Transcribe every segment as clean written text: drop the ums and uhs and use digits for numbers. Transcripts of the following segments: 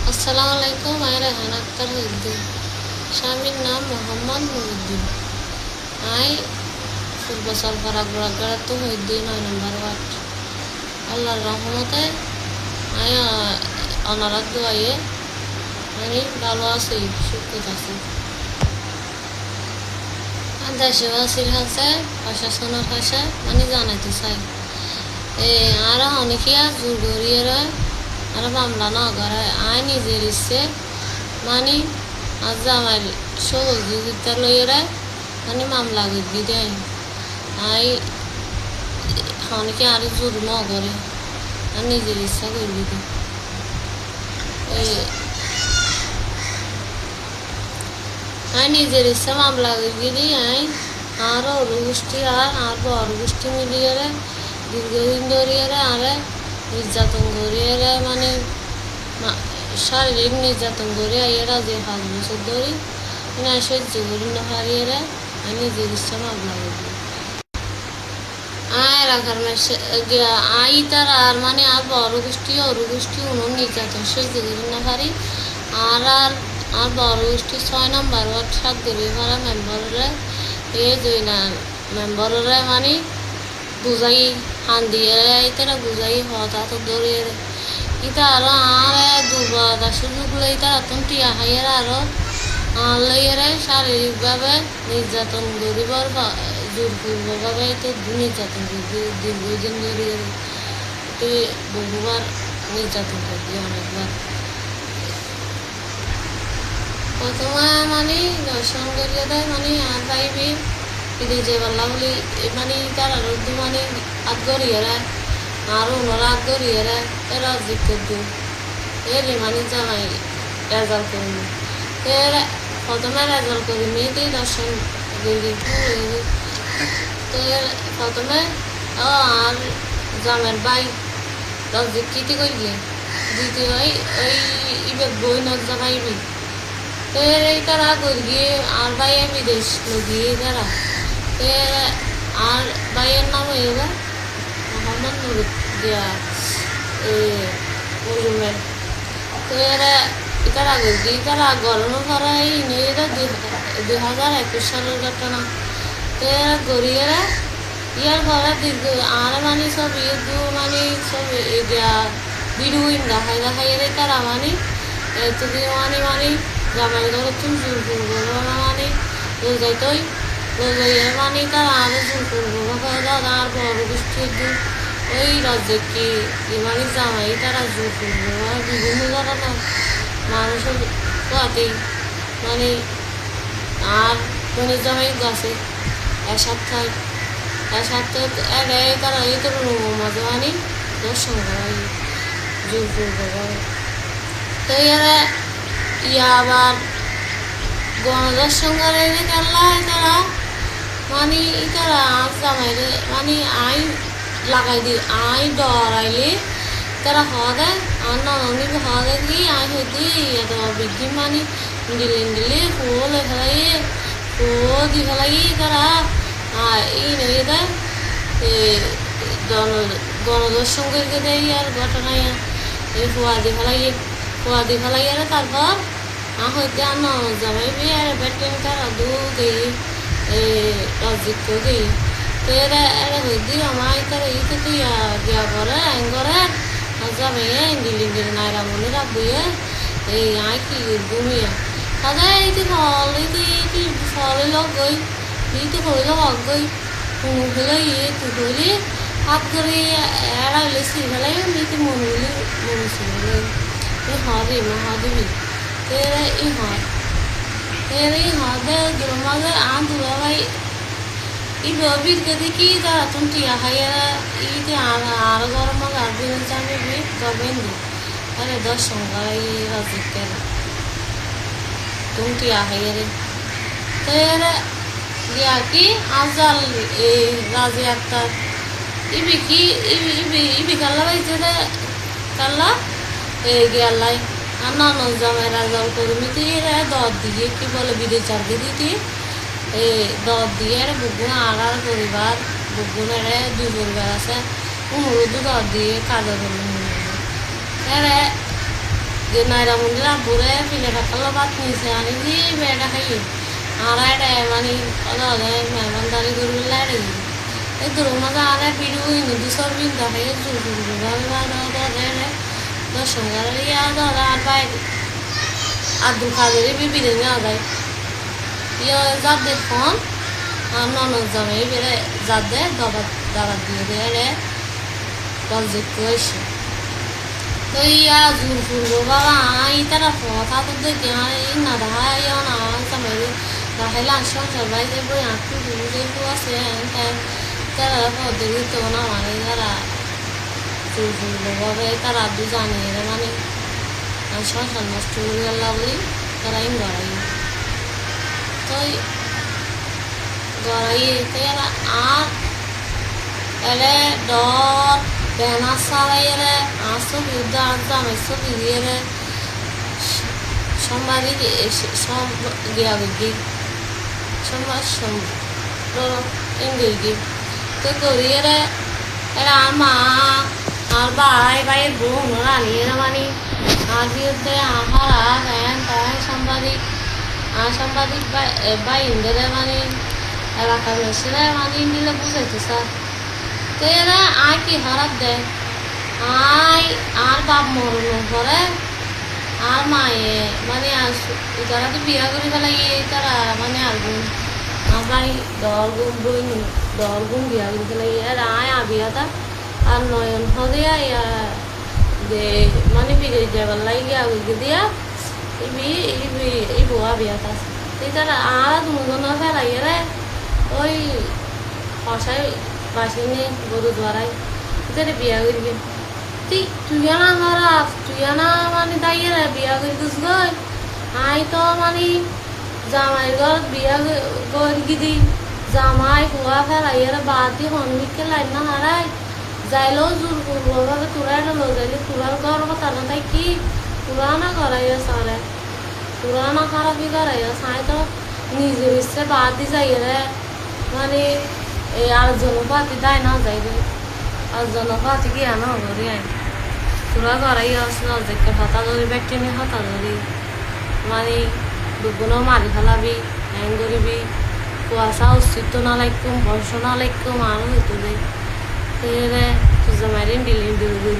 আসসালামু আলাইকুম। আমি রেহান আক্তার হইদ্দিন। স্বামীর নাম মোহাম্মদ নুরুদ্দিন। আই পূর্ব সরফরাগড়া তো হইদ্দিন 9 নম্বর ওয়ার্ড। আল্লাহর রহমতে আই অনারাত দোয়াইয়ে আমি ভালো আছি, সুখত আছি। দেশবাসীর কাছে প্রশাসনের কাছে মানে জানাইতে চাই আর অনেকিয়া জোর করিয়ে আর মামলা না করে আই নিজের ইচ্ছে মানে আজ আমার সহযোগিতা লইয়ে মানে মামলা করে দেয়। আই অনেকে আর জোর ন করে আর নিজের ইচ্ছা করবি দিই। আই নিজের ইচ্ছা মামলা করে দিই। আর অরু গোষ্ঠী আর বড় গোষ্ঠী মিলিয়ে দীর্ঘদিন ধরিয়ে আরে নির্যাতন করিয়ে মানে শারীরিক নির্যাতন করে এরা যে 5 বছর ধরে সহ্য করি না হারিয়ে আমি নিজের ইচ্ছা মামলা করি। রাখার আই তার আর মানে আর বড় গোষ্ঠী অরু গোষ্ঠী উনুন নির্যাতন সহ্য করি না পারি আর আর আর বড় গোষ্ঠী 6 নম্বর ওয়ার্ড 7 গরিয়ে পারা মেম্বাররা মেম্বাররা মানে বুঝাই হান দিয়ে তারা বুঝাই হতা তো দৌড়িয়ে ইতা আরো আর দুর্বলতা সুযোগ লই তারা তুমি হাইয়ের আরো লইয়ের শারীরিকভাবে নির্যাতন করিবার জোরপূর্বকভাবে তো নির্যাতন করবি দীর্ঘদিন ধরিয়ে বহুবার নির্যাতন করবি অনেকবার। প্রথমে মানে দর্শন করিয়ে দেয় মানে আর পাইবি বিদেশে পারলা বলি মানে তার আরো মানে আগ্রহীয় আর ওনারা আগ্রহীয় এরা জিত করবো এর মানে জামাই রেজাল্ট করবো এর প্রথমে রেজাল্ট করি মেয়েদের দর্শন করি তো এর প্রথমে আর জামের বাই রজিকৃতি করলে দ্বিতীয় ওই ইবের বই নজ জামাইবি তো এর এই তারা করি আর বাইয়ে বিদেশ লগিয়ে তারা আর ভাইয়ের নাম হইবে মোহাম্মদ নুরুদ্দিয়া মজুমের। তো এরা তারা গরি তারা গরমে করা এই নিয়ে 2021 সালের ঘটনা। তো এরা গড়ি এরা ইয়ার ঘরে দীর্ঘ আর মানে সব মানে সব ভিডিও দেখাই এর তারা মানে এতদিন মানে জামাই ধরো তুমি জোর করবো মানে যাইতই মানে তারা আরো জোর করবো দাদা আর বড় গোষ্ঠীর ওই রাজ্যে কি মানে জামাই তারা জোর করবো আর বিভিন্ন ধরনের মানুষের পাতেই মানে আর মানে জামাই গাছে এক সপ্তাহে তারা এই তো মাঝে মানে দর্শন করা জোর করবো। তো এরা আবার গণদর্শন করে কেল্লায় তারা মানে তারা জামাইরে মানে আই লাগাই দি আই ডরাইলে তারা হওয়া দেয় আর নননি হওয়া দেয় কি আই হইতে এত বৃদ্ধি মানে দিলে ফুল ফেলাই ফুল দি ফেলাই তারা এই নিয়ে দেয় গণদর্শন করে দেয় আর ঘটনায় এই ফুয়া দি ফেলাই আর তারপর হইতে আর জামাই বি আর ব্যাটিং তারা দু গেই রাজিক গেই তো এরা হইতে আমার তারা এই তো দিয়া করে আইন করে জামাইয়ে ইন্দিল নাইরা মনে রাখবইয়ে এই আয় কি ঘুমিয়ে সদায় এই ফলে লগ গই তো হইল হক গই হুমু ফেলে তুই হইলি হাত করে এরা হইলে সির ফেলাই মেয়েতে মনে হইলে মনে সির ফেলাই হরে মহা দিবি এই হদে দুমাগে আন দুলা ভাই ই ববির গদি কি তারা তুমি টিয়া খাইয়া ইতে আর গরম আর দিন জানি বি গবেন দি আরে 10 সংগাই রাজি কেন তুমি টিয়া খাইয়া রে তো এর ইয়া কি আজাল এই রাজি একটা ইবি কাল্লা বাইছে কাল্লা এই গেলাই আর নন জামাই রাজাল কর্মীতে এরা দর দিয়ে কি বলে বিদেশ চাকরি দিতে দর দিয়ে এরা বুকুন আর পরিবার বুকুন এরা 2 পরিবার আছে অনুরোধ দর দিয়ে কাজে করলেন এরা যে নাইরা মন্দির বুড়ে ফিলে পাতালো ভাত নিয়েছে আনি দি বেটা খাই আর এটা মানে মেহমানদারি করবে লাগে এই দূর মজা আর পিড়ু দুশোর বিন দেখে দর্শন করে ইয়া ধরা আর বাইরে আর দু খাজেরই বিবিরে নেওয়া যায় ইয়ে যাদের ফোন আর ননদ জামে বেড়ে যাদের দাবার দিয়ে দেয় প্রজেক্ট হয়েছে তো ইয়া জুর ফুলবো বাবা তারা কথা তো দেখে না দেখা না জামাই দেখাইলে সংসার বাইরে বই আঁকু যেহেতু আছে তারা পদ্ধতি তো না মানে তারা জুর ফুলবো বাবা তারা দু জানে মানে সংসার নষ্ট করে গেল বলি তারা ইন গড়াই তো গড়াই আর এলে ডট বেনা সারাইরে আসো বিদ্যা জামাই ছবি দিয়ে সোমবারই সব গিয়া গি সোমবার ইংরেজি তো করিয়ে এরা মা আর ভাইয়ের বোন রানিয়ে মানে আর বিরুদ্ধে আহারা গায়ন তাই সাংবাদিক বা ইন্দিরে মানে এলাকার মেশিনে মানে ইন্দিলে বুঝাইতে স্যার তো এরা কি হারাপ দেয় আর বাপ মরণ করে আর মায়ে মানে তারা তো বিয়া করে ফেলাই তারা মানে আর গুণ আমার দল গুণ বিয়া করে ফেলাই আর আবিয়াটা আর নয়ন হদিয়া যে মানে বিগে যাবার লাগে আগে দিয়া এই বোয়া বিয়াটা এই তারা আর দুজন ফেলাই রে ওই হসাই বাসিনে গরু দ্বারাই তারা বিয়া করবে তুই না খারাপ তুই না মানে দাইয়ে বিয়া করে দিস গই তো মানে জামাই ঘর বিয়া করে দি জামাই হুয়া ফেলাই বাদ দিয়ে হনবিকে লাইন না হারাই যাইলেও জোর করবো ভাবে তোরা এটা লো যাইলে তোরার ঘর কথা না তাই কি তোরা না করাইয়া সারে তোরা না খারাপই করাইয়া সাই তো নিজের ইচ্ছে বাদ দি যাই মানে এই আর জনপাতি দায় না যাইবে আর জনপাতি কি আনা করি আই তোরা করাই আসলো দেখে হতা ধরি ব্যক্তি নিয়ে হতা ধরি মানে দুগুণও মারি ফেলাবি হ্যাং করিবি কুয়াশা অস্তিত্ব না লাগকুম বর্ষ না লাগকুম আরও হইতো দে তেরে তুজা মারিন ডিলিন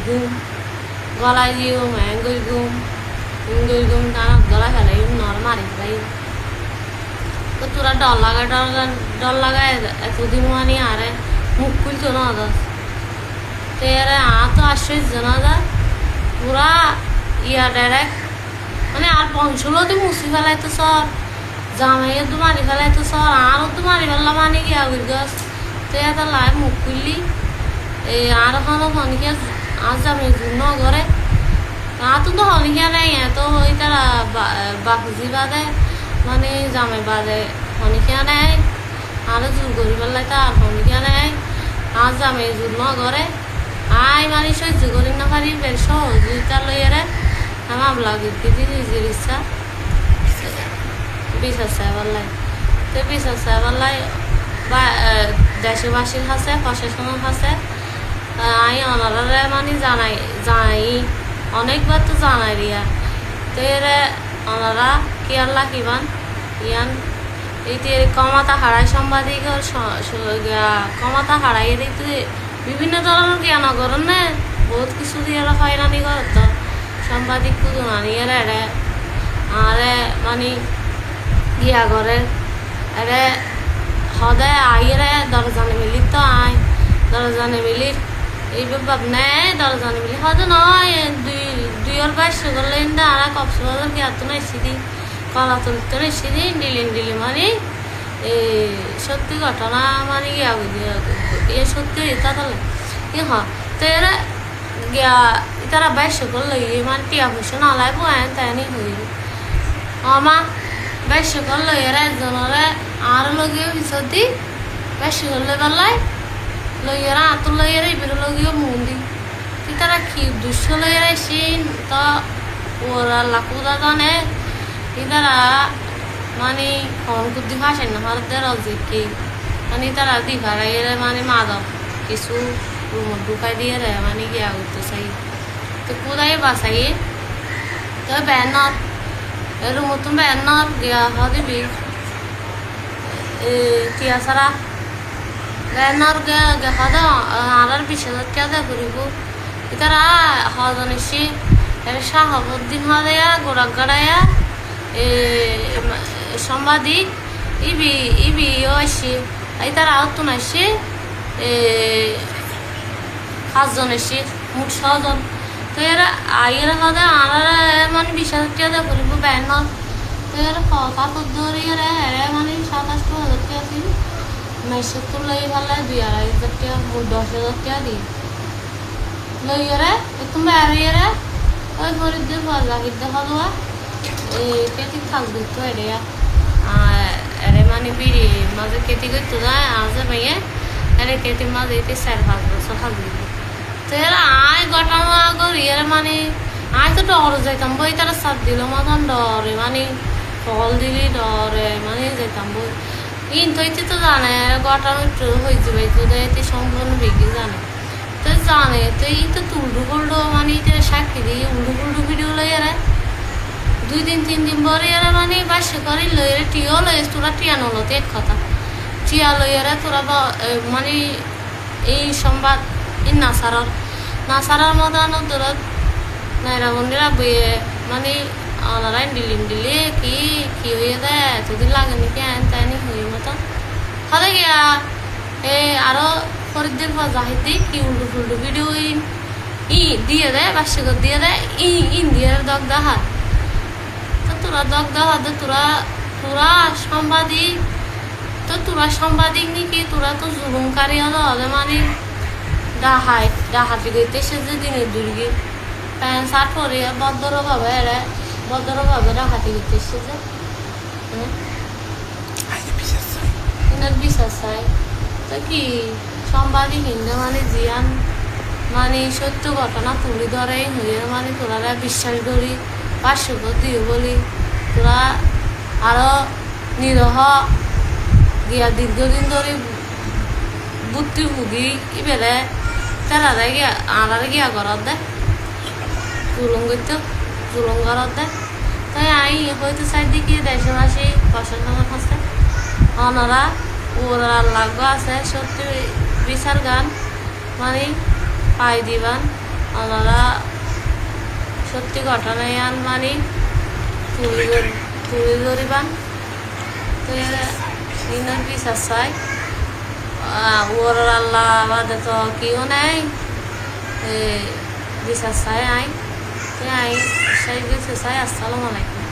গুম গলায় দিও হ্যাং গুম কানত গলা ফেলাই নর মারি ফেলাই তো তোরা ডর লাগায় এতদিন মানে আরে মুখ খুলতো না দাস তেরে তো আশ্চর্য না দা পুরা ইয়া ডাইরেক্ট মানে আর পঞ্চলো তো মুসি ফেলাইতো সর জামাইয়ে তো মারি ফেলাইতো সর আরও তো মারি ফেললাম মানে কি আগুর গাছ তো এটা লাই মুখ খুললি এই আর ওখানে হনিকে আর জামাই ন ঘরে তো হনিকে নেই তো ওই তারা বাপুজি বাদে মানে জামাই বাদে হনিকে নেয় আর জোর করি পেলাই তা আর হনিকে নেয় আর জামাই জোর ন ঘরে মানে সহ্য করি না পারি বেশ সহযোগিতা লইয়ারে আমার লাগে দিদি নিজের ইচ্ছা বিশ্বাস চাইবার তো বিশ্বাস চাইবার বা দেশবাসীর কাছে প্রশাসনের কাছে ওনারা মানে জানাই অনেকবার তো জানাই রিয়া তো ওনারা কি আল্লাহ কিমান ইয়ান এই ক্ষমতা হারাই সাংবাদিকের ক্ষমতা হারাই তো বিভিন্ন ধরনের জ্ঞান করেন না বহুত কিছু দিয়ে হয়রানি কর তো সাংবাদিক কুদু আনিয়ে আরে মানে ইয়া করে এরে সদায় আইরে দরজানে মিলি তো দরজানে মিলির এই বাব নেই দরজানে মিলি হয়তো নয় দুইয়ের বাইশ করলে আর কক্সবাজার কি এত নাই সিদি কলা তুলতে নাই সিদি ডিলি মানে এই সত্যি ঘটনা মানে ইয়ে সত্যি এটা তাহলে কি হয় তো এরা গিয়া তারা বাইশ করলে মানে টিয়া পয়সা না লাগবো তাই হইবে আমা বাইশ করলে এরা একজনরে আর লগিয়ে পিছতি বাইশ করলে বেলায় লইয়েরা আতুর লইয়েরা এবার লগিয়ে মন্দি তারা কি দুঃখ লইয়েরা সিন তো ওরা লাকুদা জানে তারা মানে হনকুদ্দি ভাষায় না ভারতের অজিকি মানে তারা দিঘারাইয়ের মানে মাদক কিছু রুমত ঢুকাই দিয়ে মানে গিয়া করতে চাই তো কোথায় বাসাইয়ে তো ব্যানার এর মতন ব্যানার গিয়া দিবি টিয়া ছাড়া ব্যানার গেহা দে আর 20,000 টাকা দে করিব ইতারা হজন এসে এর শাহাবুদ্দিন হদেয়া গোড়া গাড়ায়া সাংবাদিক ইবিও আসে ইতারা আহত আসে 5 জন এসে মোট 6 জন তো এরা আইয়ের হদে আর মানে 20,000 টাকা দে করিব ব্যানার তো এরা কাপড় ধরে এরা মানে 27,000 টাকা দিল মেসে তো লই ভালো 2,500 টাকা মোট 10,000 টাকা দিই লই এরা একটু বাইরে এরা ওই গরিবদের বাজার দেখা দেওয়া কেটি থাকবে তো এরে মানে বিড়ি মাঝে কেটি করতে যায় আজে মেয়ে এরে কেটি মাঝে এটি 4-5 বছর থাকবে তো এরা আয় ঘটনা করি এরা মানে আয় তো ডর যাইতাম বই তারা সাত দিল মতন ডরে মানে ফল দিলি ডরে মানে যাইতাম বই কিন্তু এটি তো জানে ঘটনা একটু হয়ে যাবে তো এটি সম্পূর্ণ বেগে জানে তো জানে তো এই তো উল্ডু পুল্ডু মানে সাক্ষী দিয়ে উল্ডু পুল্ডু ভিডিও লই এরা 2 দিন 3 দিন পরে এরা মানে বাসে করে লই এরা টিও লই তোরা টিয়া নলতে এক কথা টিয়া লই এরা তোরা মানে এই সংবাদ এই নাসারার মতন তোরা নাইরা বন্দিরা বইয়ে মানে ওনারা দিলে কি হয়ে দেয় এতদিন লাগে নাকি আইন তাই নি হয়ে মতন হলে গিয়া আরো খরিদ্দের জাহিদ দিই কি উল্ডু ফুল্ডু ভিডিও দিয়ে দেয় বার্ষিক দিয়ে দেয় ইন্ডিয়ার দগ দাহা তো তোরা দগ দাহা তোরা সাংবাদিক তো তোরা সাংবাদিক নাকি তোরা তো জুলুমকারী হলো মানে ডাহাতি গইতে সে যে দিনের দুর্গি প্যান্ট শার্ট পরে ভদ্রভাবে ডাহাতি গইতে সে যে এনার বিশ্বাস চাই তো কি সাংবাদিক হিন্দু মানে জিয়ান মানে সত্য ঘটনা তুলি ধরে হয়ে মানে তোরা বিশ্বাস করি পার্শ্বক দিও বলি তোরা আরো নিরহ গিয়া দীর্ঘদিন ধরে বুদ্ধি ভুগি বেলে তেরারে গিয়া আনারে গিয়া ঘরত দে জুলুম করতো জুলুম ঘরত দে তাই হয়তো চাই দেখি দেশবাসী প্রশাসনের কাছে ওনারা ওরা লাগো আছে সত্যি বিচার গান মানে পাই দিবান ওনারা সত্যি ঘটনায় আন মানে তুলি ধরিবান তো ইনার বিচার চাই ওর আল্লাহ বাদে তো কেউ নেই বিচার চাই আই সেই বিচার চাই আসসালামু আলাইকুম